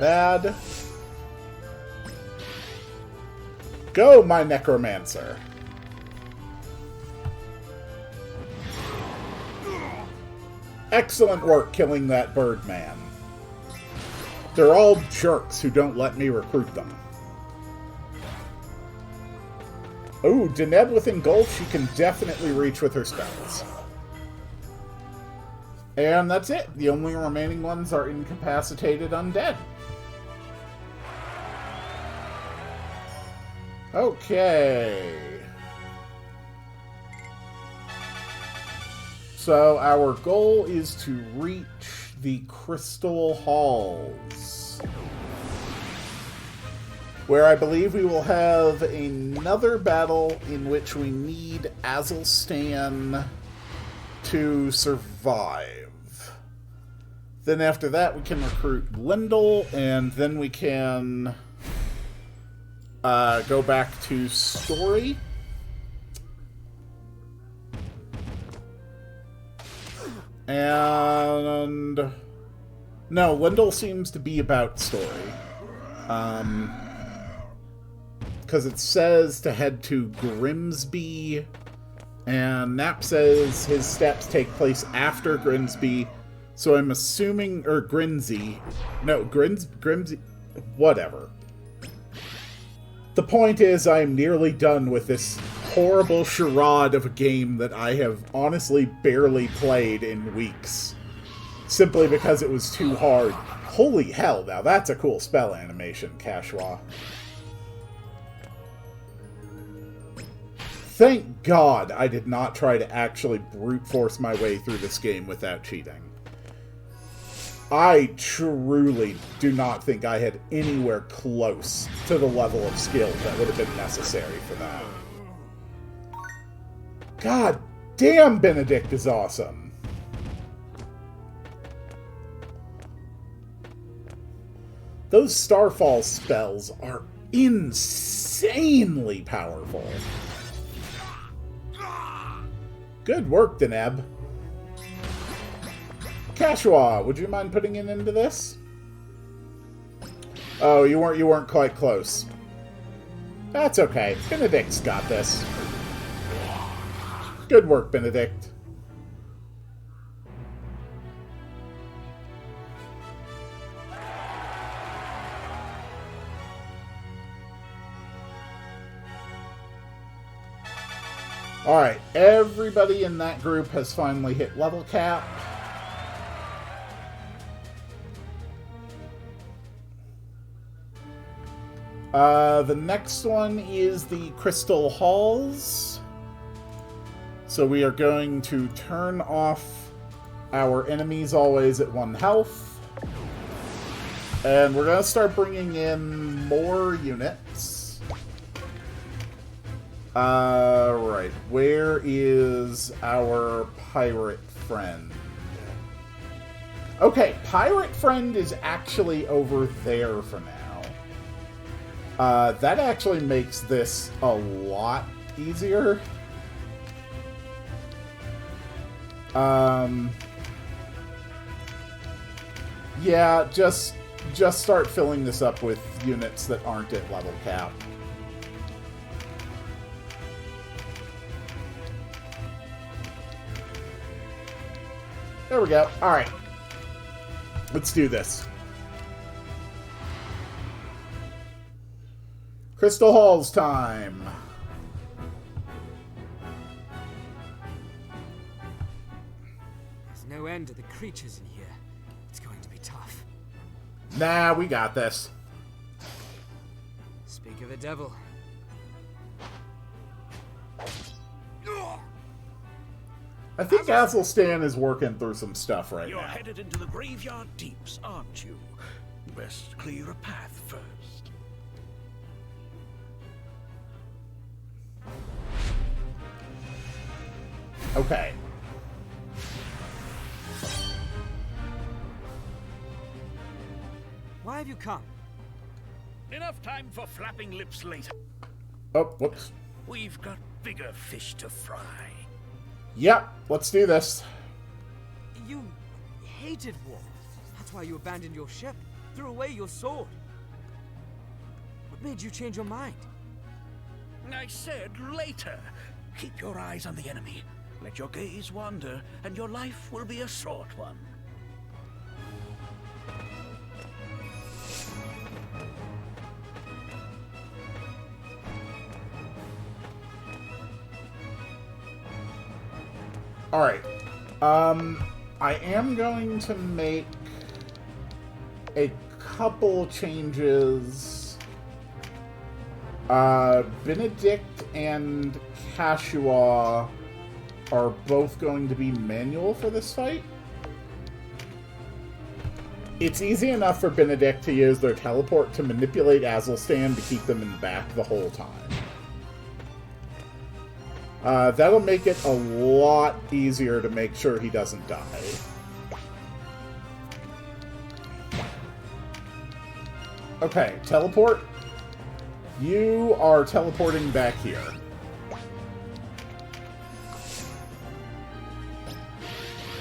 bad. Go, my necromancer. Excellent work killing that bird man. They're all jerks who don't let me recruit them. Oh, Deneb with Engulf, she can definitely reach with her spells. And that's it. The only remaining ones are incapacitated undead. Okay. So our goal is to reach the Crystal Halls, where I believe we will have another battle in which we need Azelstan to survive. Then after that we can recruit Lindel, and then we can go back to story. And no, Lindel seems to be about story. Because it says to head to Grimsby, and Nap says his steps take place after Grimsby, so I'm assuming, or Grimsby, no, Grimsby, whatever. The point is, I'm nearly done with this horrible charade of a game that I have honestly barely played in weeks. Simply because it was too hard. Holy hell, now that's a cool spell animation, Kashwa. Thank God I did not try to actually brute force my way through this game without cheating. I truly do not think I had anywhere close to the level of skill that would have been necessary for that. God damn, Benedict is awesome. Those Starfall spells are insanely powerful. Good work, Deneb. Kashwa, would you mind putting an end to this? Oh, you weren't quite close. That's okay. Benedict's got this. Good work, Benedict. Alright, everybody in that group has finally hit level cap. The next one is the Crystal Halls. So we are going to turn off our enemies always at 1 health. And we're going to start bringing in more units. Right. Where is our pirate friend? Okay, pirate friend is actually over there for now. That actually makes this a lot easier. Yeah, just start filling this up with units that aren't at level cap. There we go. Alright. Let's do this. Crystal Halls time. There's no end to the creatures in here. It's going to be tough. Nah, we got this. Speak of the devil. I think Azelstan is working through some stuff right You're now. headed into the graveyard deeps, aren't you? Best clear a path first. Okay. Why have you come? Enough time for flapping lips later. Oh, whoops. We've got bigger fish to fry. Yep, let's do this. You hated war. That's why you abandoned your ship. threw away your sword. What made you change your mind? I said later. Keep your eyes on the enemy. Let your gaze wander, and your life will be a short one. Alright. I am going to make a couple changes. Benedict and Kashua are both going to be manual for this fight. It's easy enough for Benedict to use their teleport to manipulate Azelstan to keep them in the back the whole time. That'll make it a lot easier to make sure he doesn't die. Okay, teleport. You are teleporting back here.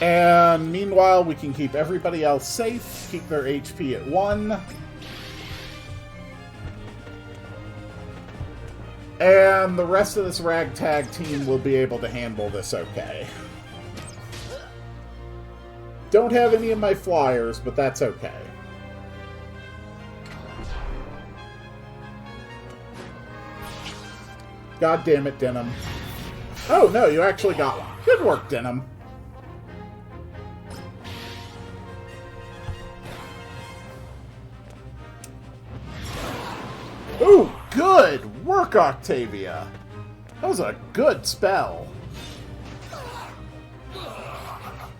And meanwhile, we can keep everybody else safe, keep their HP at 1. And the rest of this ragtag team will be able to handle this okay. Don't have any of my flyers, but that's okay. God damn it, Denim. Oh, no, you actually got one. Good work, Denim. Ooh, good work, Octavia. That was a good spell.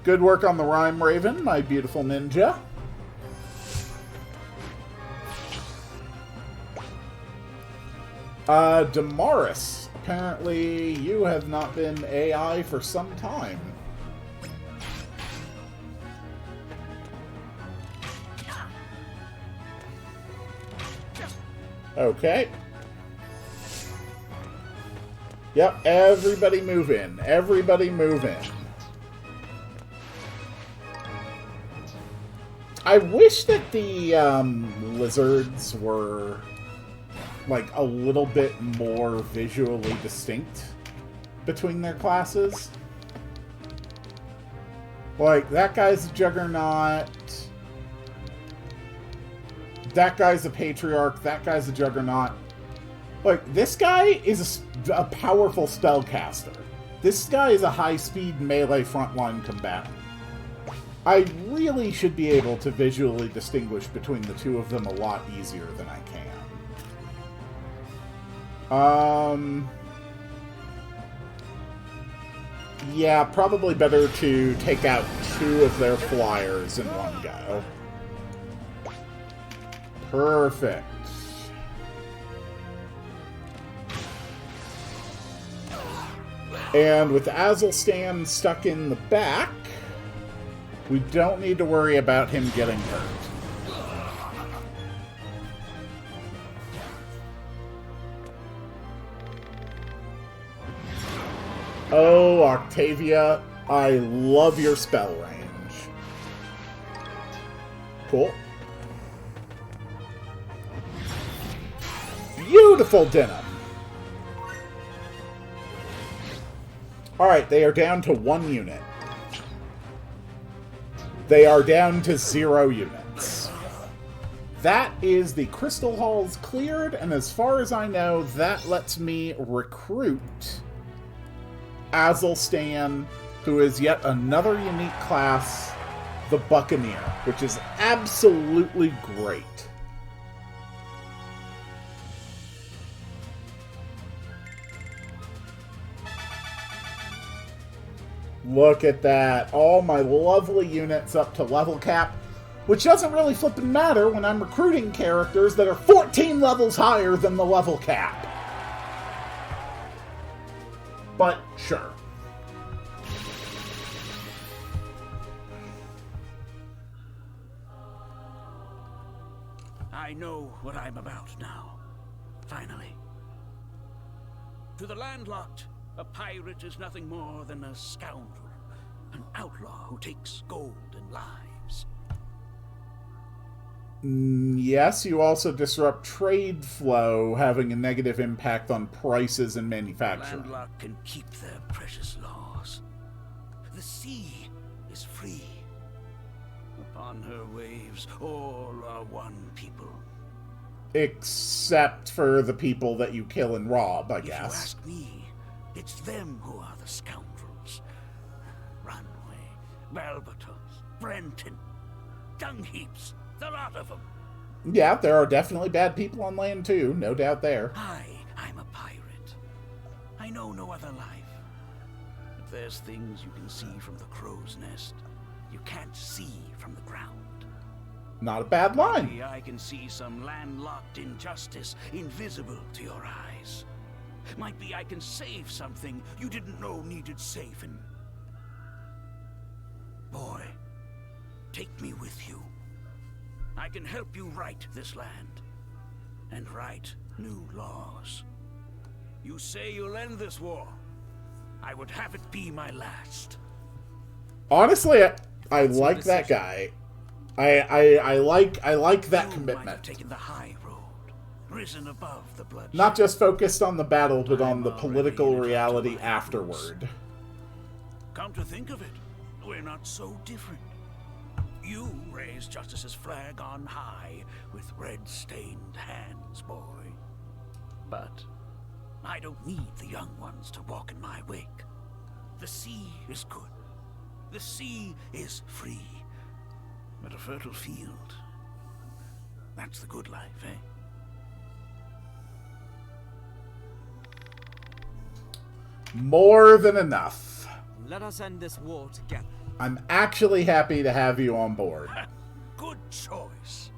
Good work on the Rhyme Raven, my beautiful ninja. Damaris, apparently you have not been AI for some time. Okay. Yep, everybody move in. Everybody move in. I wish that the lizards were like a little bit more visually distinct between their classes. Like, that guy's a Juggernaut. That guy's a Patriarch. That guy's a Juggernaut. Like, this guy is a powerful spellcaster. This guy is a high-speed melee frontline combatant. I really should be able to visually distinguish between the two of them a lot easier than I can. Yeah, probably better to take out 2 of their flyers in one go. Perfect. And with Azelstan stuck in the back, we don't need to worry about him getting hurt. Oh, Octavia, I love your spell range. Cool. Beautiful Denim. Alright, they are down to 1 unit. They are down to 0 units. That is the Crystal Halls cleared, and as far as I know, that lets me recruit Azelstan, who is yet another unique class, the Buccaneer, which is absolutely great. Look at that. All my lovely units up to level cap, which doesn't really flippin' matter when I'm recruiting characters that are 14 levels higher than the level cap. But, sure. I know what I'm about now. Finally. To the landlocked, a pirate is nothing more than a scoundrel, an outlaw who takes gold and lives. Yes, you also disrupt trade flow, having a negative impact on prices and manufacturing. Landlocked can keep their precious laws. The sea is free. Upon her waves, all are one people. Except for the people that you kill and rob, I guess. If you ask me, it's them who are the scoundrels. Runway, Balbatos, Brenton, dung heaps, the lot of them. Yeah, there are definitely bad people on land too, no doubt there. I'm a pirate. I know no other life. But there's things you can see from the crow's nest you can't see from the ground. Not a bad line. Maybe I can see some landlocked injustice invisible to your eyes. Might be I can save something you didn't know needed saving. Boy, take me with you. I can help you right this land, and write new laws. You say you'll end this war. I would have it be my last. Honestly, I like that guy. I like that you commitment. Might have taken the high road, risen above the bloodshed. Not just focused on the battle, but on the political reality afterward. Come to think of it, we're not so different. You raise Justice's flag on high with red-stained hands, boy. But I don't need the young ones to walk in my wake. The sea is good. The sea is free. But a fertile field, that's the good life, eh? More than enough. Let us end this war together. I'm actually happy to have you on board. Good choice.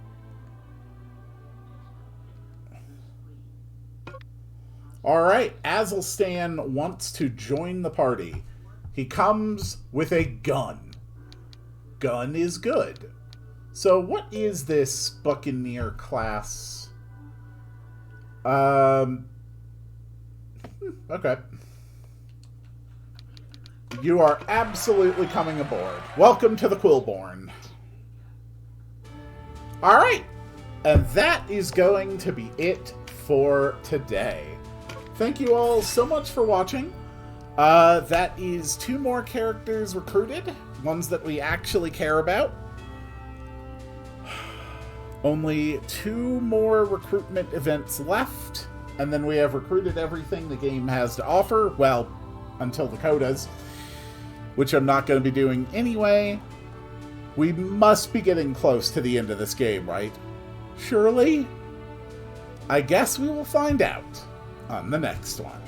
Alright, Azelstan wants to join the party. He comes with a gun. Gun is good. So what is this Buccaneer class? Okay. You are absolutely coming aboard. Welcome to the Quillborn. Alright, and that is going to be it for today. Thank you all so much for watching. That is 2 more characters recruited, ones that we actually care about. Only 2 more recruitment events left, and then we have recruited everything the game has to offer, well, until the quotas, which I'm not going to be doing anyway. We must be getting close to the end of this game, right? Surely? I guess we will find out on the next one.